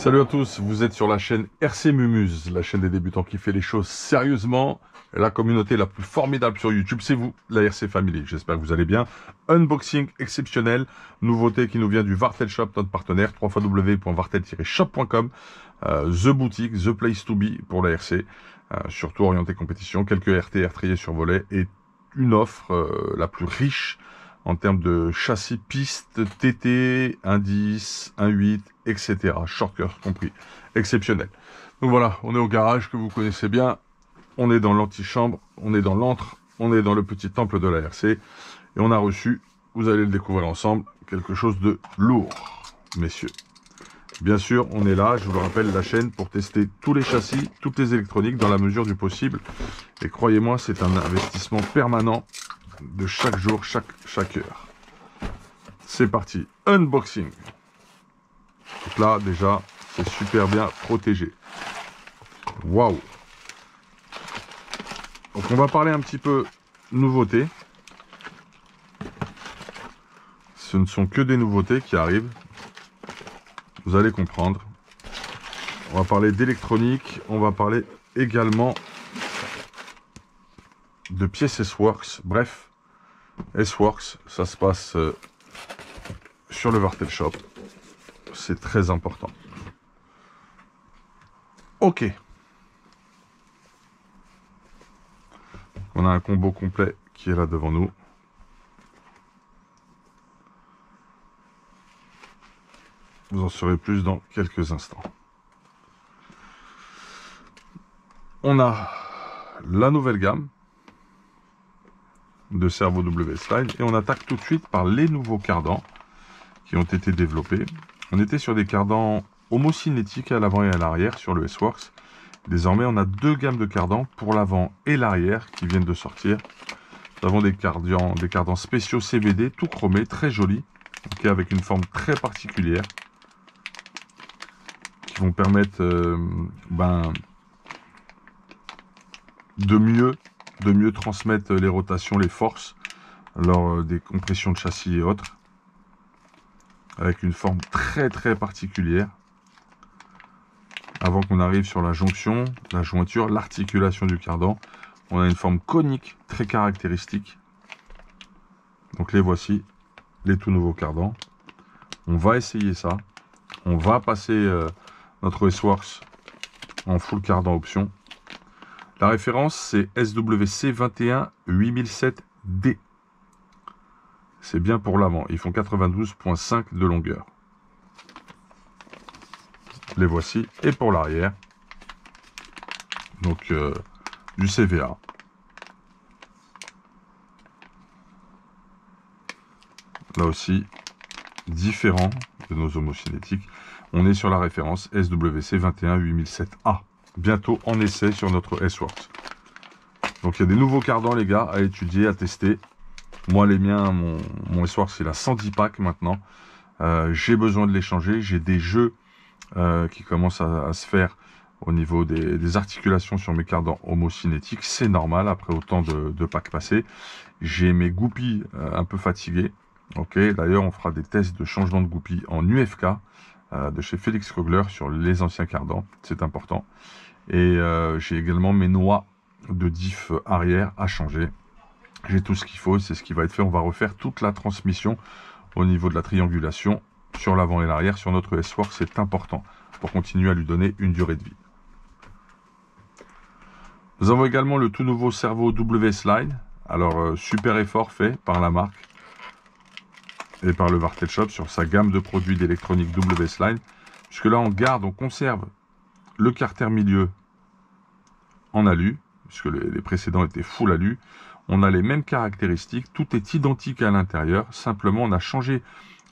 Salut à tous, vous êtes sur la chaîne RC Mumuse, la chaîne des débutants qui fait les choses sérieusement. La communauté la plus formidable sur YouTube, c'est vous, la RC Family. J'espère que vous allez bien. Unboxing exceptionnel, nouveauté qui nous vient du Vartel Shop, notre partenaire, www.vartel-shop.com. The Boutique, The Place to Be pour la RC, surtout orienté compétition, quelques RT triés sur volet et une offre la plus riche en termes de châssis piste, TT, 1.10, 1.8, etc. Shortcut compris. Exceptionnel. Donc voilà, on est au garage que vous connaissez bien. On est dans l'antichambre, on est dans l'antre, on est dans le petit temple de la RC. Et on a reçu, vous allez le découvrir ensemble, quelque chose de lourd, messieurs. Bien sûr, on est là, je vous le rappelle, la chaîne pour tester tous les châssis, toutes les électroniques dans la mesure du possible. Et croyez-moi, c'est un investissement permanent de chaque jour, chaque heure. C'est parti, unboxing. Donc là, déjà, c'est super bien protégé. Waouh. Donc on va parler un petit peu nouveautés. Ce ne sont que des nouveautés qui arrivent. Vous allez comprendre. On va parler d'électronique. On va parler également de pièces S-Works. Bref, S-Works, ça se passe sur le Vartel Shop. C'est très important. Ok. On a un combo complet qui est là devant nous. Vous en saurez plus dans quelques instants. On a la nouvelle gamme de Servo W-Slide et on attaque tout de suite par les nouveaux cardans qui ont été développés. On était sur des cardans homocinétiques à l'avant et à l'arrière sur le S-Works. Désormais, on a deux gammes de cardans pour l'avant et l'arrière qui viennent de sortir. Nous avons des cardans spéciaux CVD, tout chromés, très jolis, okay, avec une forme très particulière, qui vont permettre de mieux transmettre les rotations, les forces, lors des compressions de châssis et autres, avec une forme très particulière. Avant qu'on arrive sur la jonction, la jointure, l'articulation du cardan, on a une forme conique très caractéristique. Donc les voici, les tout nouveaux cardans. On va essayer ça. On va passer notre S-Works en full cardan option. La référence, c'est SWC 21 8007D. C'est bien pour l'avant. Ils font 92,5 de longueur. Les voici. Et pour l'arrière, donc du CVA. Là aussi, différent de nos homocinétiques. On est sur la référence SWC 21 8007A. Bientôt en essai sur notre S-Works. Donc il y a des nouveaux cardans, les gars, à étudier, à tester. Moi, les miens, mon S-Works, il a 110 packs maintenant. J'ai besoin de les changer. J'ai des jeux qui commencent à se faire au niveau des articulations sur mes cardans homocinétiques. C'est normal après autant de packs passés. J'ai mes goupilles un peu fatigués. Ok, d'ailleurs, on fera des tests de changement de goupilles en UFK de chez Félix Kogler sur les anciens cardans. C'est important. Et j'ai également mes noix de diff arrière à changer. J'ai tout ce qu'il faut, c'est ce qui va être fait. On va refaire toute la transmission au niveau de la triangulation sur l'avant et l'arrière sur notre S-Works. C'est important pour continuer à lui donner une durée de vie. Nous avons également le tout nouveau Servo W-Slide. Alors, super effort fait par la marque et par le Vartel Shop sur sa gamme de produits d'électronique W-Slide. Puisque là, on conserve le carter milieu en alu, puisque les précédents étaient full alu. On a les mêmes caractéristiques, tout est identique à l'intérieur, simplement on a changé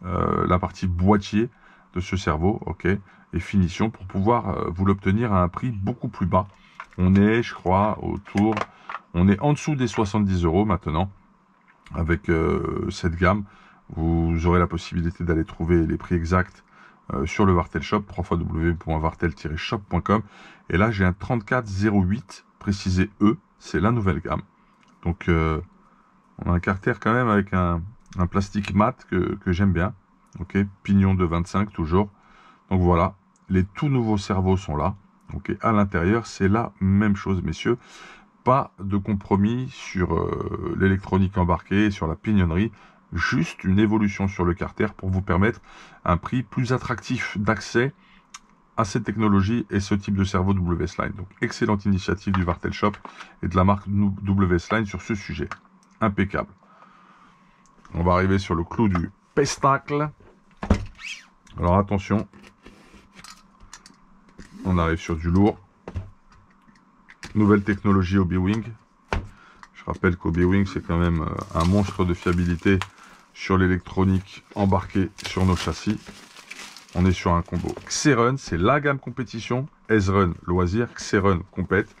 la partie boîtier de ce cerveau, ok, et finition pour pouvoir vous l'obtenir à un prix beaucoup plus bas. On est, je crois, on est en dessous des 70 € maintenant, avec cette gamme. Vous aurez la possibilité d'aller trouver les prix exacts sur le Vartel Shop, www.vartel-shop.com. Et là, j'ai un 3408, précisé E, c'est la nouvelle gamme. Donc, on a un carter quand même avec un plastique mat que j'aime bien. Ok, pignon de 25 toujours. Donc voilà, Les tout nouveaux cerveaux sont là. Okay. À l'intérieur, c'est la même chose, messieurs. Pas de compromis sur l'électronique embarquée, sur la pignonnerie. Juste une évolution sur le carter pour vous permettre un prix plus attractif d'accès à cette technologie et ce type de cerveau WS-Line. Donc, excellente initiative du Wartel Shop et de la marque WS-Line sur ce sujet. Impeccable. On va arriver sur le clou du pestacle. Alors, attention. On arrive sur du lourd. Nouvelle technologie Obi-Wing. Je rappelle qu'Obi-Wing, c'est quand même un monstre de fiabilité sur l'électronique embarquée sur nos châssis. On est sur un combo Xerun, c'est la gamme compétition, S-Run loisir, Xerun compète.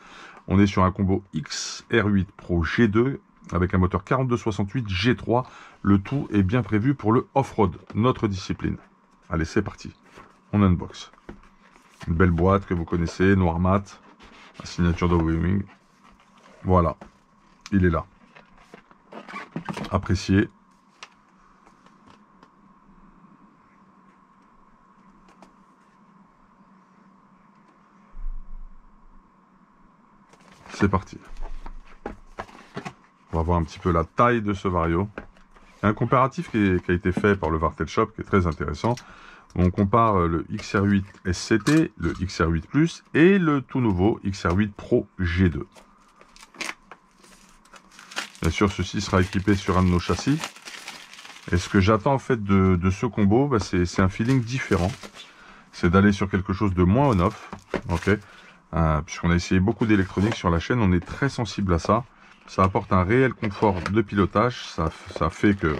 On est sur un combo XR8 Pro G2 avec un moteur 4268 G3. Le tout est bien prévu pour le off-road, notre discipline. Allez, c'est parti. On unbox. Une belle boîte que vous connaissez, noir mat, la signature de Obi-Wing. Voilà, il est là. Appréciez. C'est parti. On va voir un petit peu la taille de ce Vario. Il y a un comparatif qui a été fait par le Wartel Shop qui est très intéressant. On compare le XR8 SCT, le XR8 Plus et le tout nouveau XR8 Pro G2. Bien sûr, ceci sera équipé sur un de nos châssis. Et ce que j'attends en fait de ce combo, bah, c'est un feeling différent. C'est d'aller sur quelque chose de moins on-off. Okay, puisqu'on a essayé beaucoup d'électronique sur la chaîne, on est très sensible à ça. Ça apporte un réel confort de pilotage. Ça fait que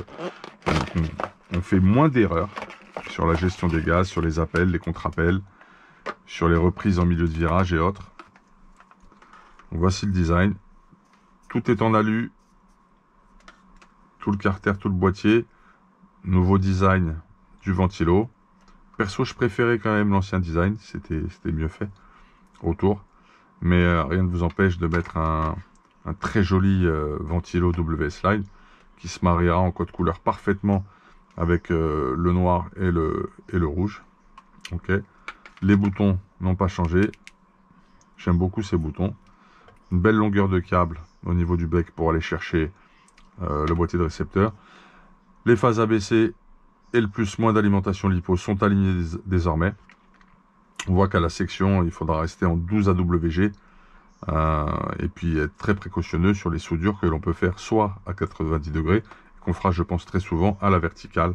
on fait moins d'erreurs sur la gestion des gaz, sur les appels, les contre-appels, sur les reprises en milieu de virage et autres. Donc voici le design. Tout est en alu. Tout le carter, tout le boîtier. Nouveau design du ventilo. Perso, je préférais quand même l'ancien design. C'était mieux fait autour. Mais rien ne vous empêche de mettre un très joli ventilo WS-Line qui se mariera en code couleur parfaitement avec le noir et le rouge. Ok. Les boutons n'ont pas changé. J'aime beaucoup ces boutons. Une belle longueur de câble au niveau du bec pour aller chercher le boîtier de récepteur. Les phases ABC et le plus moins d'alimentation LiPo sont alignés désormais. On voit qu'à la section, il faudra rester en 12 AWG. Et puis être très précautionneux sur les soudures que l'on peut faire soit à 90 degrés, qu'on fera je pense très souvent à la verticale.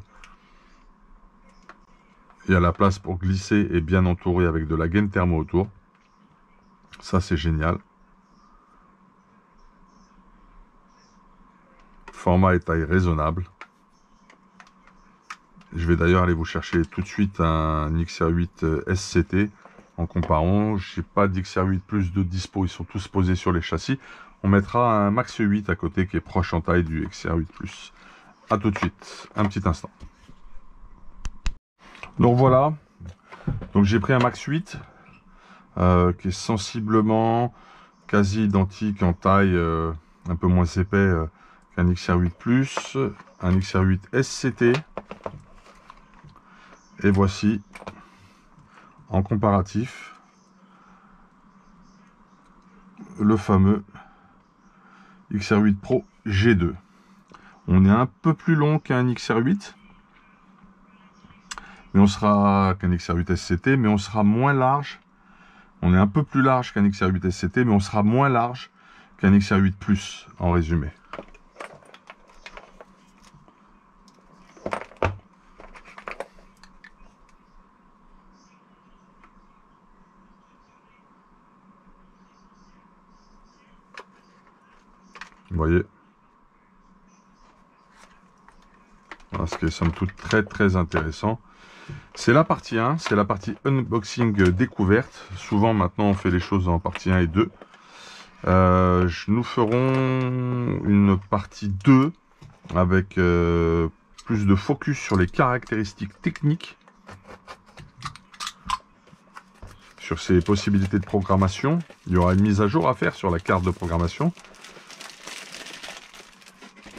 Il y a la place pour glisser et bien entouré avec de la gaine thermo autour. Ça c'est génial. Format et taille raisonnable. Je vais d'ailleurs aller vous chercher tout de suite un XR8 SCT. En comparant, je n'ai pas d'XR8 Plus de dispo, ils sont tous posés sur les châssis. On mettra un Max 8 à côté qui est proche en taille du XR8 Plus. A tout de suite, un petit instant. Donc voilà, donc j'ai pris un Max 8 qui est sensiblement quasi identique en taille, un peu moins épais qu'un XR8 Plus, un XR8 SCT. Et voici en comparatif le fameux XR8 Pro G2. On est un peu plus long qu'un XR8, mais on sera qu'un XR8 SCT, mais on sera moins large. On est un peu plus large qu'un XR8 SCT, mais on sera moins large qu'un XR8 Plus en résumé. Vous voyez, voilà, ce qui est somme toute très intéressant. C'est la partie 1, c'est la partie unboxing découverte. Souvent maintenant on fait les choses en partie 1 et 2. Nous ferons une partie 2 avec plus de focus sur les caractéristiques techniques, sur ses possibilités de programmation. Il y aura une mise à jour à faire sur la carte de programmation.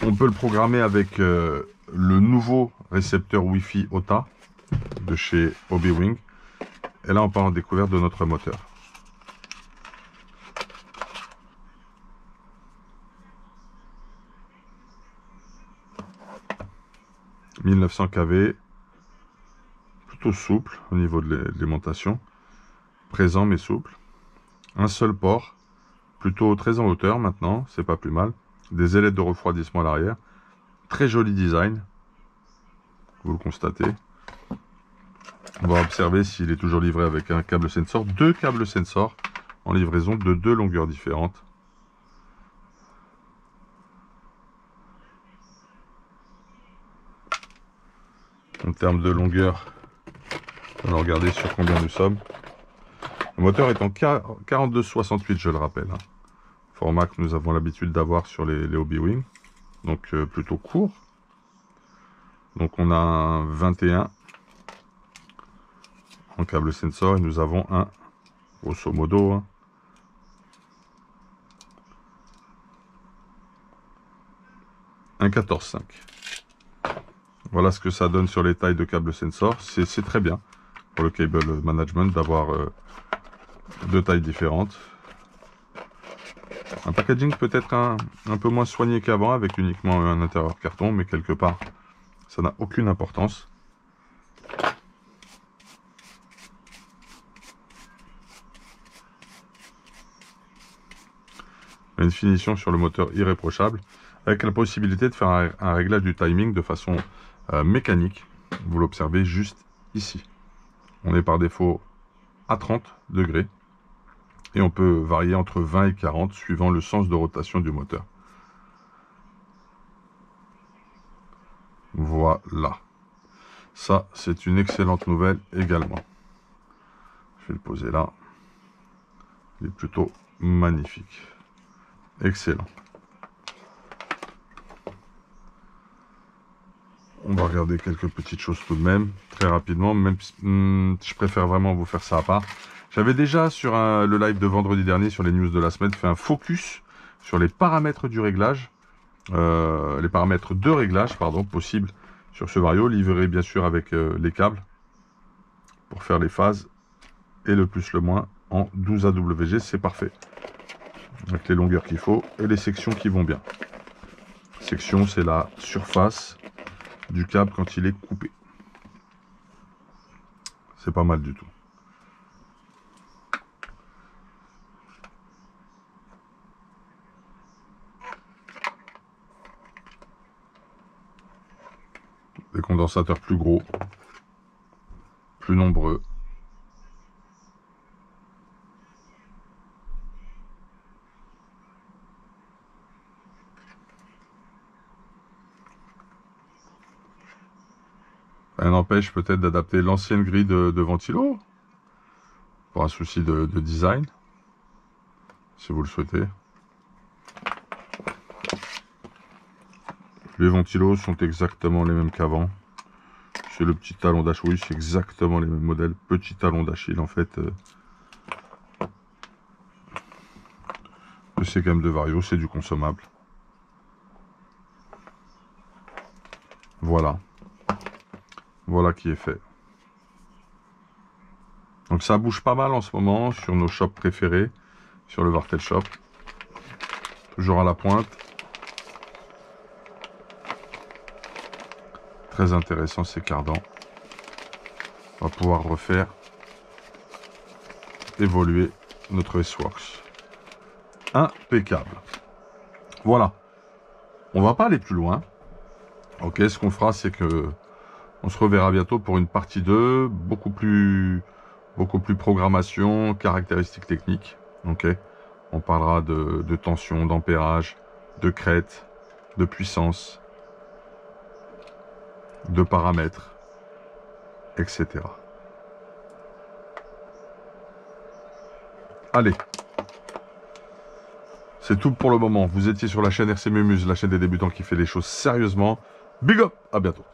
On peut le programmer avec le nouveau récepteur Wi-Fi OTA de chez Obi-Wing. Et là, on part en découverte de notre moteur. « 1900 kV », plutôt souple au niveau de l'alimentation, présent mais souple. Un seul port, plutôt très en hauteur maintenant, c'est pas plus mal. Des ailettes de refroidissement à l'arrière. Très joli design, vous le constatez. On va observer s'il est toujours livré avec un câble sensor. 2 câbles sensor en livraison de 2 longueurs différentes. En termes de longueur, on va regarder sur combien nous sommes. Le moteur est en 42-68, je le rappelle. Format que nous avons l'habitude d'avoir sur les Hobby-Wing. Donc plutôt court. Donc on a un 21 en câble sensor et nous avons un, grosso modo, un 14,5. Voilà ce que ça donne sur les tailles de câble sensor. C'est très bien pour le cable management d'avoir 2 tailles différentes. Un packaging peut-être un peu moins soigné qu'avant avec uniquement un intérieur carton, mais quelque part ça n'a aucune importance. Une finition sur le moteur irréprochable avec la possibilité de faire un réglage du timing de façon mécanique. Vous l'observez juste ici. On est par défaut à 30 degrés et on peut varier entre 20 et 40 suivant le sens de rotation du moteur. Voilà. Ça, c'est une excellente nouvelle également. Je vais le poser là. Il est plutôt magnifique. Excellent. On va regarder quelques petites choses tout de même, très rapidement, même si je préfère vraiment vous faire ça à part. J'avais déjà sur le live de vendredi dernier, sur les news de la semaine, fait un focus sur les paramètres du réglage, les paramètres de réglage, pardon, possibles sur ce Vario, livré bien sûr avec les câbles, pour faire les phases, et le plus le moins en 12 AWG, c'est parfait. Avec les longueurs qu'il faut, et les sections qui vont bien. Section, c'est la surface du câble quand il est coupé. C'est pas mal du tout. Des condensateurs plus gros, plus nombreux. Ça n'empêche peut-être d'adapter l'ancienne grille de ventilo pour un souci de design, si vous le souhaitez. Les ventilos sont exactement les mêmes qu'avant. C'est le petit talon d'Achille, c'est exactement les mêmes modèles. Petit talon d'Achille en fait. De ces gammes de Vario, c'est du consommable. Voilà. Voilà qui est fait. Donc ça bouge pas mal en ce moment sur nos shops préférés, sur le Vartel Shop. Toujours à la pointe. Très intéressant ces cardans. On va pouvoir refaire évoluer notre S-Works. Impeccable. Voilà. On va pas aller plus loin. Ok, ce qu'on fera, c'est que on se reverra bientôt pour une partie 2, beaucoup plus programmation, caractéristiques techniques. Ok, on parlera de tension, d'ampérage, de crête, de puissance, de paramètres, etc. Allez, c'est tout pour le moment. Vous étiez sur la chaîne RC Mumuse, la chaîne des débutants qui fait les choses sérieusement. Big up, à bientôt.